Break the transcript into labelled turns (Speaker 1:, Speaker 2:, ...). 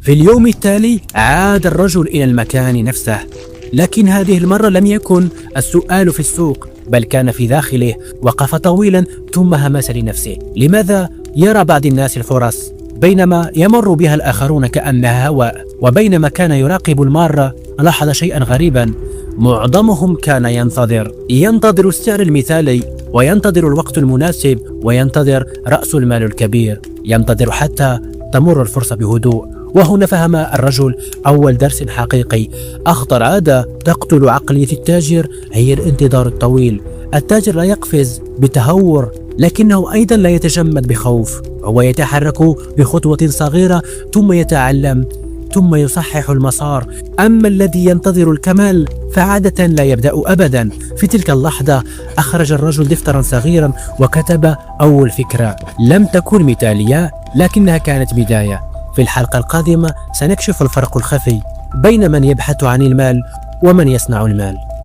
Speaker 1: في اليوم التالي عاد الرجل إلى المكان نفسه، لكن هذه المرة لم يكن السؤال في السوق، بل كان في داخله. وقف طويلا ثم همس لنفسه: لماذا يرى بعض الناس الفرص بينما يمر بها الآخرون كأنها هواء؟ وبينما كان يراقب المارة لاحظ شيئا غريبا: معظمهم كان ينتظر السعر المثالي، وينتظر الوقت المناسب، وينتظر رأس المال الكبير، ينتظر حتى تمر الفرصة بهدوء. وهنا فهم الرجل أول درس حقيقي: أخطر عادة تقتل عقلية التاجر هي الانتظار الطويل. التاجر لا يقفز بتهور، لكنه أيضا لا يتجمد بخوف. هو يتحرك بخطوة صغيرة ثم يتعلم ثم يصحح المسار. أما الذي ينتظر الكمال فعادة لا يبدأ أبدا. في تلك اللحظة أخرج الرجل دفترا صغيرا وكتب أول فكرة. لم تكن مثالية، لكنها كانت بداية. في الحلقة القادمة سنكشف الفرق الخفي بين من يبحث عن المال ومن يصنع المال.